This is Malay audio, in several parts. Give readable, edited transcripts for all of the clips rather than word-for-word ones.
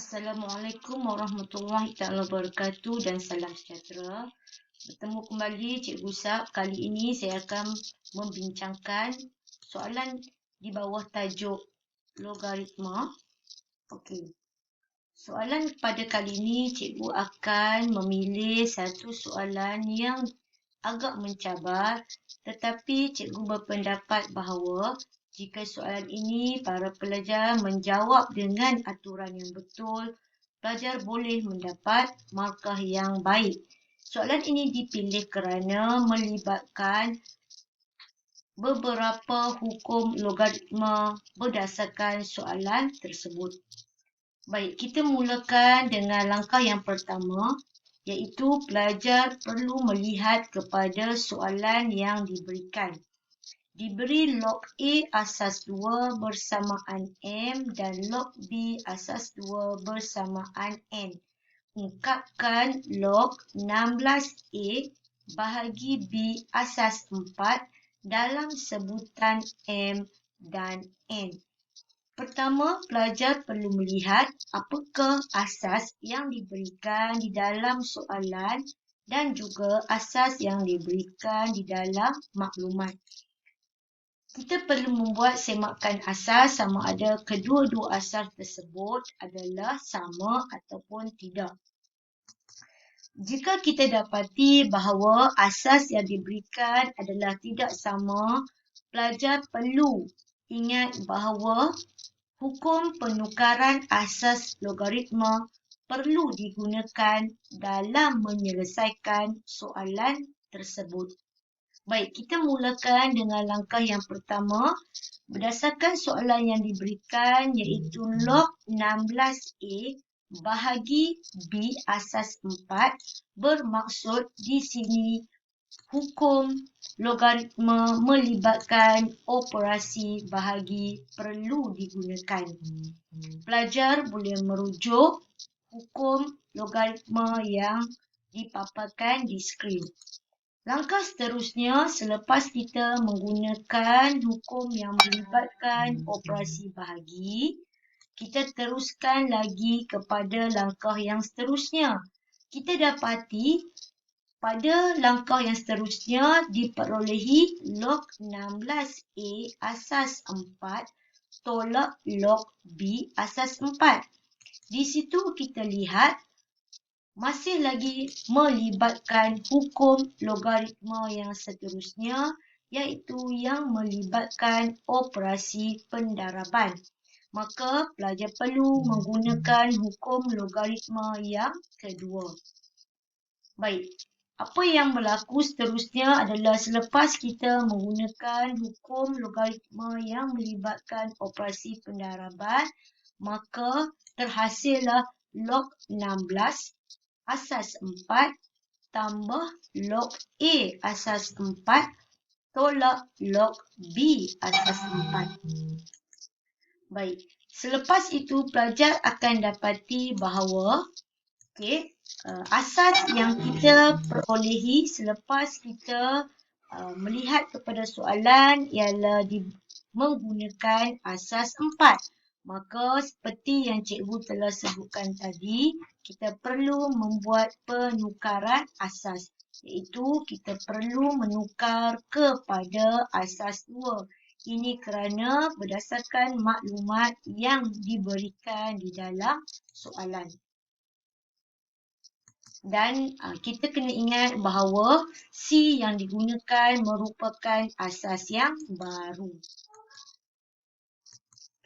Assalamualaikum warahmatullahi taala wabarakatuh dan salam sejahtera. Bertemu kembali Cikgu Sab. Kali ini saya akan membincangkan soalan di bawah tajuk logaritma. Okey. Soalan pada kali ini Cikgu akan memilih satu soalan yang agak mencabar, tetapi Cikgu berpendapat bahawa jika soalan ini para pelajar menjawab dengan aturan yang betul, pelajar boleh mendapat markah yang baik. Soalan ini dipilih kerana melibatkan beberapa hukum logaritma berdasarkan soalan tersebut. Baik, kita mulakan dengan langkah yang pertama, iaitu pelajar perlu melihat kepada soalan yang diberikan. Diberi log A asas 2 bersamaan M dan log B asas 2 bersamaan N. Ungkapkan log 16A bahagi B asas 4 dalam sebutan M dan N. Pertama, pelajar perlu melihat apakah asas yang diberikan di dalam soalan dan juga asas yang diberikan di dalam maklumat. Kita perlu membuat semakan asas sama ada kedua-dua asas tersebut adalah sama ataupun tidak. Jika kita dapati bahawa asas yang diberikan adalah tidak sama, pelajar perlu ingat bahawa hukum penukaran asas logaritma perlu digunakan dalam menyelesaikan soalan tersebut. Baik, kita mulakan dengan langkah yang pertama. Berdasarkan soalan yang diberikan iaitu log 16A bahagi B asas 4 bermaksud di sini hukum logaritma melibatkan operasi bahagi perlu digunakan. Pelajar boleh merujuk hukum logaritma yang dipaparkan di skrin. Langkah seterusnya, selepas kita menggunakan hukum yang melibatkan operasi bahagi, kita teruskan lagi kepada langkah yang seterusnya. Kita dapati pada langkah yang seterusnya diperolehi log 16A asas 4 tolak log B asas 4. Di situ kita lihat masih lagi melibatkan hukum logaritma yang seterusnya, iaitu yang melibatkan operasi pendaraban. Maka pelajar perlu menggunakan hukum logaritma yang kedua. Baik, apa yang berlaku seterusnya adalah selepas kita menggunakan hukum logaritma yang melibatkan operasi pendaraban, maka terhasillah log 16 asas 4 tambah log A asas 4 tolak log B asas 4. Baik, selepas itu pelajar akan dapati bahawa asas yang kita perolehi selepas kita melihat kepada soalan ialah menggunakan asas 4. Maka seperti yang cikgu telah sebutkan tadi, kita perlu membuat penukaran asas, iaitu kita perlu menukar kepada asas 2. Ini kerana berdasarkan maklumat yang diberikan di dalam soalan. Dan kita kena ingat bahawa C yang digunakan merupakan asas yang baru.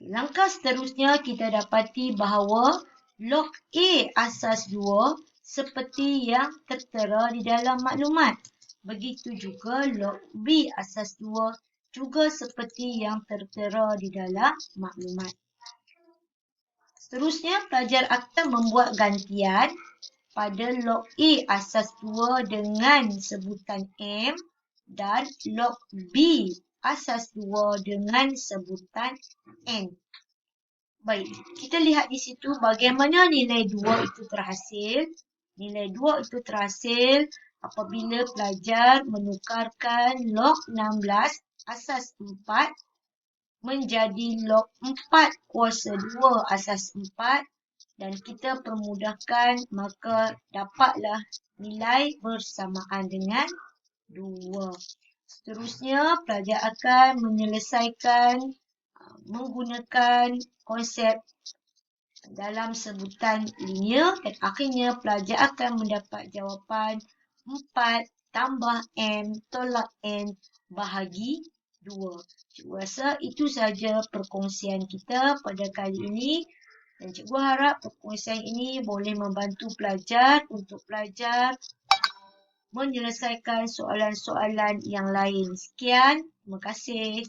Langkah seterusnya kita dapati bahawa log A asas 2 seperti yang tertera di dalam maklumat. Begitu juga log B asas 2 juga seperti yang tertera di dalam maklumat. Seterusnya pelajar akan membuat gantian pada log A asas 2 dengan sebutan M dan log B asas 2 dengan sebutan N. Baik, kita lihat di situ bagaimana nilai 2 itu terhasil. Nilai 2 itu terhasil apabila pelajar menukarkan log 16 asas 4 menjadi log 4 kuasa 2 asas 4 dan kita permudahkan, maka dapatlah nilai bersamaan dengan 2. Seterusnya, pelajar akan menyelesaikan menggunakan konsep dalam sebutan linear dan akhirnya pelajar akan mendapat jawapan 4 tambah M tolak N bahagi 2. Cikgu rasa itu sahaja perkongsian kita pada kali ini. Dan cikgu harap perkongsian ini boleh membantu pelajar untuk belajar menyelesaikan soalan-soalan yang lain. Sekian, terima kasih.